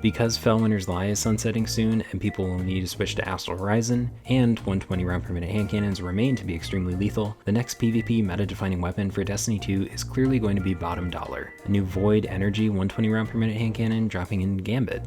Because Fellwinter's Lie is sunsetting soon and people will need to switch to Astral Horizon, and 120 round per minute hand cannons remain to be extremely lethal, the next PvP meta-defining weapon for Destiny 2 is clearly going to be bottom dollar, a new Void Energy 120 round per minute hand cannon dropping in Gambit.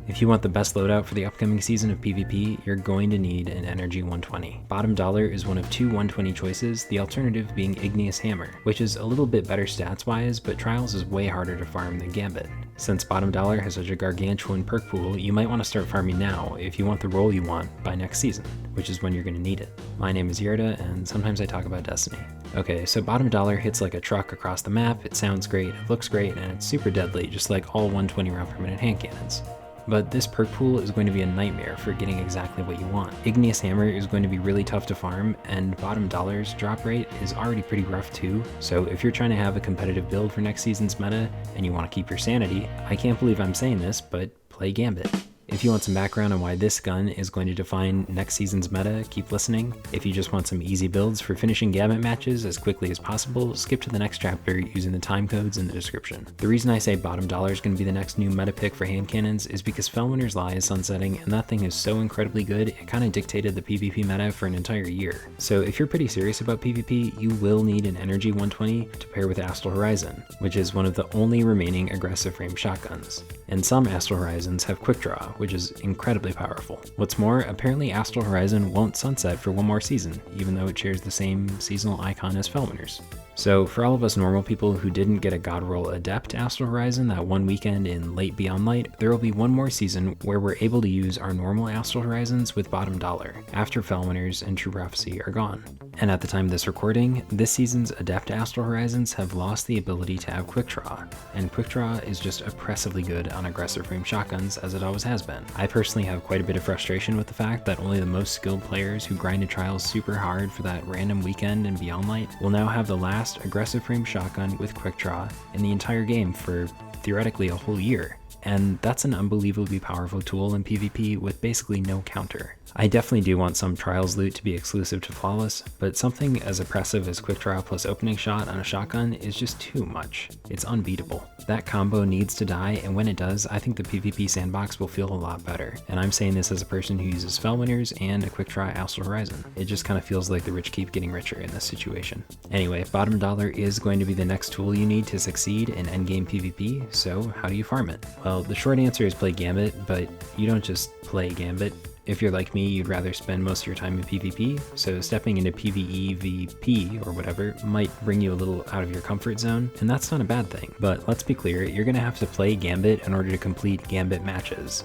If you want the best loadout for the upcoming season of PvP, you're going to need an Energy 120. Bottom dollar is one of two 120 choices, the alternative being Igneous Hammer, which is a little bit better stats wise, but Trials is way harder to farm than Gambit. Since bottom dollar has such a gargantuan perk pool, you might want to start farming now if you want the role you want by next season, which is when you're going to need it. My name is Gjerda, and sometimes I talk about Destiny. Okay, so bottom dollar hits like a truck across the map, it sounds great, it looks great, and it's super deadly, just like all 120 round per minute hand cannons. But this perk pool is going to be a nightmare for getting exactly what you want. Igneous Hammer is going to be really tough to farm, and bottom dollar's drop rate is already pretty rough too, so if you're trying to have a competitive build for next season's meta, and you want to keep your sanity, I can't believe I'm saying this, but play Gambit. If you want some background on why this gun is going to define next season's meta, keep listening. If you just want some easy builds for finishing Gambit matches as quickly as possible, skip to the next chapter using the time codes in the description. The reason I say bottom dollar is going to be the next new meta pick for hand cannons is because Fellwinter's Lie is sunsetting, and that thing is so incredibly good, it kind of dictated the PvP meta for an entire year. So if you're pretty serious about PvP, you will need an Energy 120 to pair with Astral Horizon, which is one of the only remaining aggressive frame shotguns. And some Astral Horizons have quick draw, which is incredibly powerful. What's more, apparently Astral Horizon won't sunset for one more season, even though it shares the same seasonal icon as Fellwinter's. So for all of us normal people who didn't get a God Roll Adept Astral Horizon that one weekend in late Beyond Light, there will be one more season where we're able to use our normal Astral Horizons with bottom dollar, after Fellwinter's and True Prophecy are gone. And at the time of this recording, this season's Adept Astral Horizons have lost the ability to have Quick Draw, and Quick Draw is just oppressively good on aggressive frame shotguns as it always has been. I personally have quite a bit of frustration with the fact that only the most skilled players who grinded Trials super hard for that random weekend in Beyond Light will now have the last aggressive frame shotgun with Quick Draw in the entire game for theoretically a whole year. And that's an unbelievably powerful tool in PvP with basically no counter. I definitely do want some Trials loot to be exclusive to Flawless, but something as oppressive as Quick Draw plus Opening Shot on a shotgun is just too much. It's unbeatable. That combo needs to die, and when it does, I think the PvP sandbox will feel a lot better. And I'm saying this as a person who uses Fellwinter's and a Quick Draw Astral Horizon. It just kind of feels like the rich keep getting richer in this situation. Anyway, bottom dollar is going to be the next tool you need to succeed in endgame PvP, so how do you farm it? Well, the short answer is play Gambit, but you don't just play Gambit. If you're like me, you'd rather spend most of your time in PvP, so stepping into PvE VP or whatever might bring you a little out of your comfort zone, and that's not a bad thing. But let's be clear, you're gonna have to play Gambit in order to complete Gambit matches.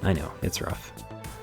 I know, it's rough.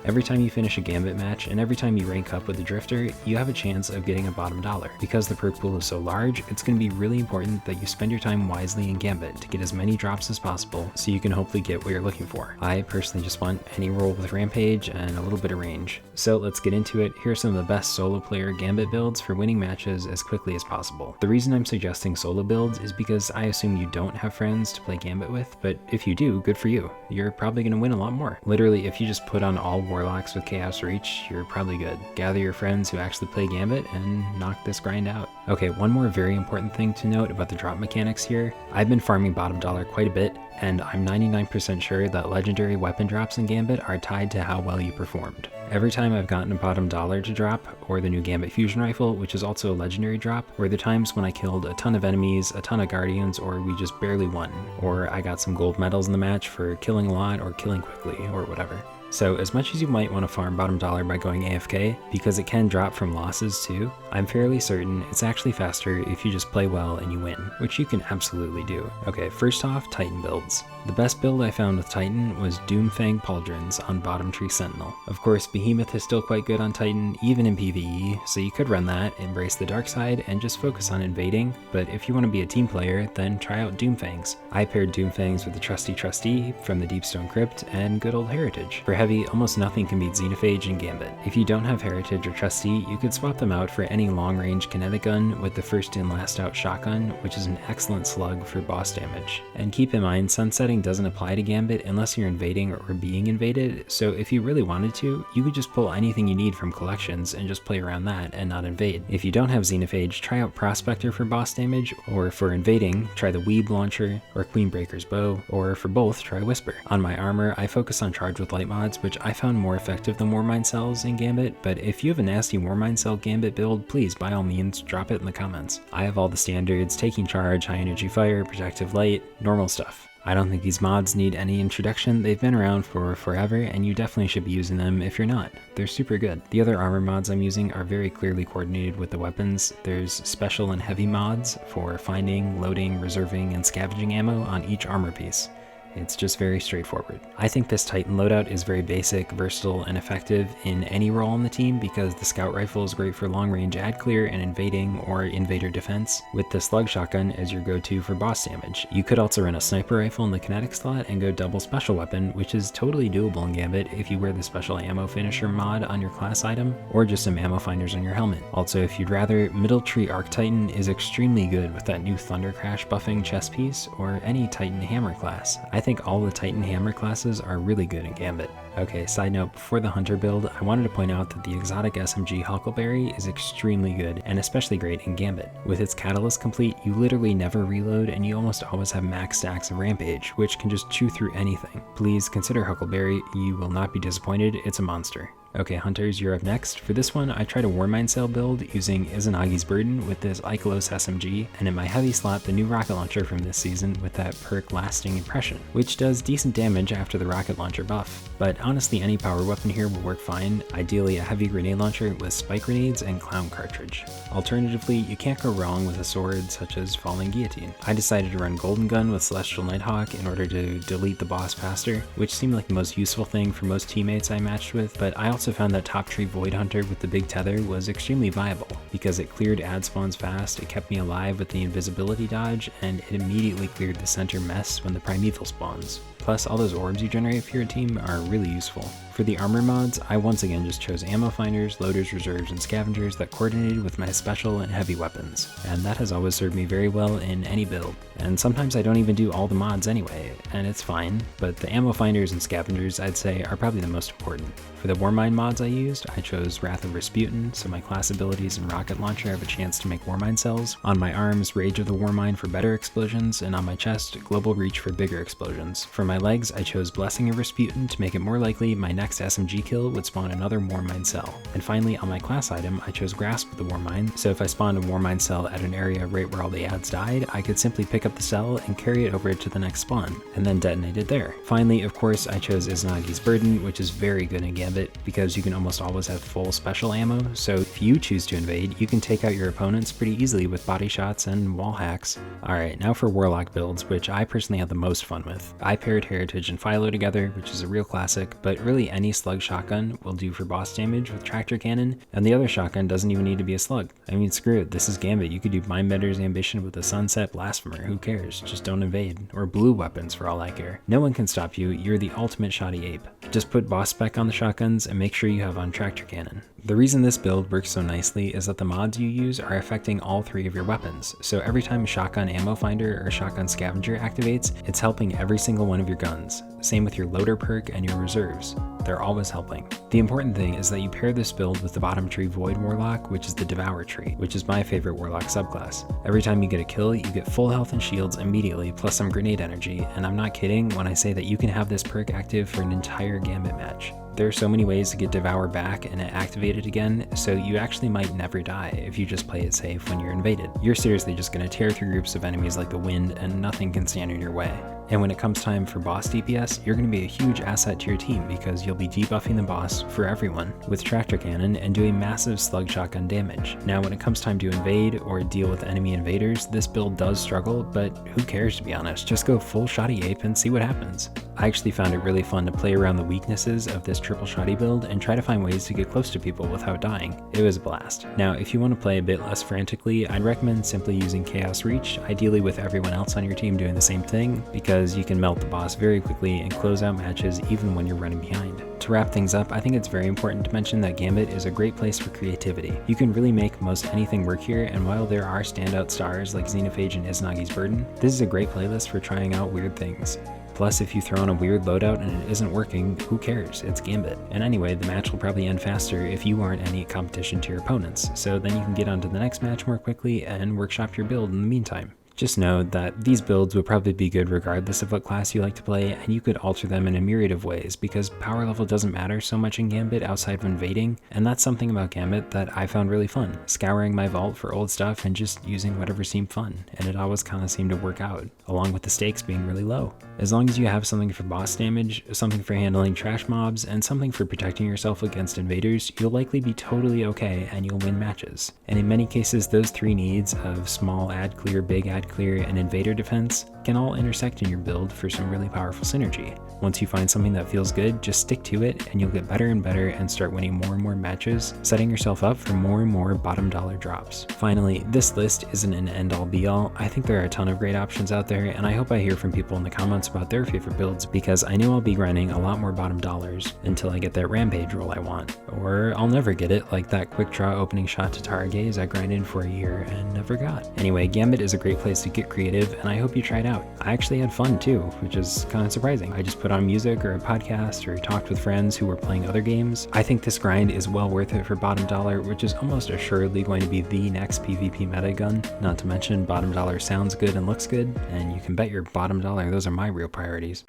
Every time you finish a Gambit match and every time you rank up with the Drifter, you have a chance of getting a bottom dollar. Because the perk pool is so large, it's going to be really important that you spend your time wisely in Gambit to get as many drops as possible so you can hopefully get what you're looking for. I personally just want any roll with Rampage and a little bit of range. So let's get into it. Here are some of the best solo player Gambit builds for winning matches as quickly as possible. The reason I'm suggesting solo builds is because I assume you don't have friends to play Gambit with, but if you do, good for you. You're probably going to win a lot more. Literally, if you just put on all Warlocks with Chaos Reach, you're probably good. Gather your friends who actually play Gambit and knock this grind out. Okay, one more very important thing to note about the drop mechanics here. I've been farming bottom dollar quite a bit, and I'm 99% sure that legendary weapon drops in Gambit are tied to how well you performed. Every time I've gotten a bottom dollar to drop, or the new Gambit fusion rifle, which is also a legendary drop, were the times when I killed a ton of enemies, a ton of guardians, or we just barely won, or I got some gold medals in the match for killing a lot or killing quickly, or whatever. So as much as you might want to farm bottom dollar by going AFK, because it can drop from losses too, I'm fairly certain it's actually faster if you just play well and you win, which you can absolutely do. Okay, first off, Titan builds. The best build I found with Titan was Doomfang Pauldrons on Bottom Tree Sentinel. Of course, Behemoth is still quite good on Titan, even in PvE, so you could run that, embrace the dark side, and just focus on invading, but if you want to be a team player, then try out Doomfangs. I paired Doomfangs with the Trusty Trustee from the Deepstone Crypt and good old Heritage. For heavy, almost nothing can beat Xenophage and Gambit. If you don't have Heritage or Trustee, you could swap them out for any long-range kinetic gun with the first in last out shotgun, which is an excellent slug for boss damage. And keep in mind, sunsetting doesn't apply to Gambit unless you're invading or being invaded, so if you really wanted to, you could just pull anything you need from collections and just play around that and not invade. If you don't have Xenophage, try out Prospector for boss damage, or for invading, try the Weeb Launcher or Queenbreaker's Bow, or for both, try Whisper. On my armor, I focus on Charge with Light mods, which I found more effective than Warmind cells in Gambit, but if you have a nasty Warmind cell Gambit build, please by all means drop it in the comments. I have all the standards: Taking Charge, High Energy Fire, Protective Light, normal stuff. I don't think these mods need any introduction. They've been around for forever, and you definitely should be using them if you're not. They're super good. The other armor mods I'm using are very clearly coordinated with the weapons. There's special and heavy mods for finding, loading, reserving, and scavenging ammo on each armor piece. It's just very straightforward. I think this Titan loadout is very basic, versatile, and effective in any role on the team because the scout rifle is great for long range ad clear and invading or invader defense, with the slug shotgun as your go-to for boss damage. You could also run a sniper rifle in the kinetic slot and go double special weapon, which is totally doable in Gambit if you wear the special ammo finisher mod on your class item, or just some ammo finders on your helmet. Also, if you'd rather, Middle Tree Arc Titan is extremely good with that new Thunder Crash buffing chest piece, or any Titan Hammer class. I think all the Titan Hammer classes are really good in Gambit. Okay, side note, before the Hunter build, I wanted to point out that the exotic SMG Huckleberry is extremely good, and especially great in Gambit. With its catalyst complete, you literally never reload, and you almost always have max stacks of Rampage, which can just chew through anything. Please consider Huckleberry, you will not be disappointed, it's a monster. Okay, Hunters, you're up next. For this one, I tried a Warmind cell build using Izanagi's Burden with this Ikelos SMG, and in my heavy slot, the new rocket launcher from this season with that perk Lasting Impression, which does decent damage after the rocket launcher buff. But honestly, any power weapon here will work fine, ideally a heavy grenade launcher with spike grenades and clown cartridge. Alternatively, you can't go wrong with a sword such as Falling Guillotine. I decided to run Golden Gun with Celestial Nighthawk in order to delete the boss faster, which seemed like the most useful thing for most teammates I matched with, but I also found that Top Tree Void Hunter with the big tether was extremely viable because it cleared ad spawns fast, it kept me alive with the invisibility dodge, and it immediately cleared the center mess when the primeval spawns. Plus, all those orbs you generate for your team are really useful. For the armor mods, I once again just chose ammo finders, loaders, reserves, and scavengers that coordinated with my special and heavy weapons, and that has always served me very well in any build. And sometimes I don't even do all the mods anyway, and it's fine, but the ammo finders and scavengers I'd say are probably the most important. For the Warmind mods I used, I chose Wrath of Rasputin, so my class abilities and rocket launcher have a chance to make Warmind cells. On my arms, Rage of the Warmind for better explosions, and on my chest, Global Reach for bigger explosions. For my legs, I chose Blessing of Rasputin to make it more likely my next SMG kill would spawn another Warmind cell. And finally, on my class item, I chose Grasp of the Warmind, so if I spawned a Warmind cell at an area right where all the ads died, I could simply pick up the cell and carry it over to the next spawn, and then detonate it there. Finally, of course, I chose Izanagi's Burden, which is very good in Gambit because you can almost always have full special ammo, so if you choose to invade, you can take out your opponents pretty easily with body shots and wall hacks. Alright, now for Warlock builds, which I personally had the most fun with. I paired Heritage and Philo together, which is a real classic, but really any slug shotgun will do for boss damage with Tractor Cannon, and the other shotgun doesn't even need to be a slug. I mean, screw it, this is Gambit, you could do Mindbender's Ambition with a Sunset Blasphemer, who cares, just don't invade, or blue weapons for all I care. No one can stop you, you're the ultimate shoddy ape. Just put boss spec on the shotguns and make sure you have on Tractor Cannon. The reason this build works so nicely is that the mods you use are affecting all three of your weapons, so every time Shotgun Ammo Finder or Shotgun Scavenger activates, it's helping every single one of your guns. Same with your loader perk and your reserves. They're always helping. The important thing is that you pair this build with the bottom tree Void Warlock, which is the Devour tree, which is my favorite Warlock subclass. Every time you get a kill, you get full health and shields immediately, plus some grenade energy, and I'm not kidding when I say that you can have this perk active for an entire Gambit match. There are so many ways to get Devour back and activate it again, so you actually might never die if you just play it safe when you're invaded. You're seriously just going to tear through groups of enemies like the wind and nothing can stand in your way. And when it comes time for boss DPS, you're going to be a huge asset to your team because you'll be debuffing the boss for everyone with Tractor Cannon and doing massive slug shotgun damage. Now when it comes time to invade or deal with enemy invaders, this build does struggle, but who cares to be honest, just go full shoddy ape and see what happens. I actually found it really fun to play around the weaknesses of this triple shoddy build and try to find ways to get close to people without dying. It was a blast. Now if you want to play a bit less frantically, I'd recommend simply using Chaos Reach, ideally with everyone else on your team doing the same thing, because you can melt the boss very quickly and close out matches even when you're running behind. To wrap things up, I think it's very important to mention that Gambit is a great place for creativity. You can really make most anything work here, and while there are standout stars like Xenophage and Izanagi's Burden, this is a great playlist for trying out weird things. Plus, if you throw on a weird loadout and it isn't working, who cares? It's Gambit. And anyway, the match will probably end faster if you aren't any competition to your opponents, so then you can get on to the next match more quickly and workshop your build in the meantime. Just know that these builds will probably be good regardless of what class you like to play, and you could alter them in a myriad of ways because power level doesn't matter so much in Gambit outside of invading, and that's something about Gambit that I found really fun, scouring my vault for old stuff and just using whatever seemed fun, and it always kind of seemed to work out, along with the stakes being really low. As long as you have something for boss damage, something for handling trash mobs, and something for protecting yourself against invaders, you'll likely be totally okay and you'll win matches. And in many cases, those three needs of small ad clear, big ad clear, and invader defense can all intersect in your build for some really powerful synergy. Once you find something that feels good, just stick to it and you'll get better and better and start winning more and more matches, setting yourself up for more and more bottom dollar drops. Finally, this list isn't an end all be all. I think there are a ton of great options out there, and I hope I hear from people in the comments about their favorite builds because I know I'll be grinding a lot more bottom dollars until I get that rampage roll I want. Or I'll never get it, like that quick draw opening shot to Targaze I grinded for a year and never got. Anyway, Gambit is a great place to get creative, and I hope you try it out. I actually had fun too, which is kind of surprising. I just put on music or a podcast or talked with friends who were playing other games. I think this grind is well worth it for bottom dollar, which is almost assuredly going to be the next PvP meta gun. Not to mention bottom dollar sounds good and looks good, and you can bet your bottom dollar those are my real priorities.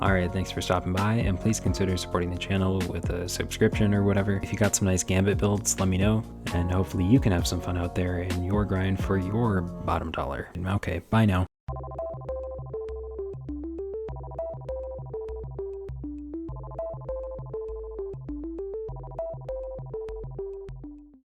Alright, thanks for stopping by, and please consider supporting the channel with a subscription or whatever. If you got some nice Gambit builds, let me know, and hopefully you can have some fun out there in your grind for your bottom dollar. Okay, bye now.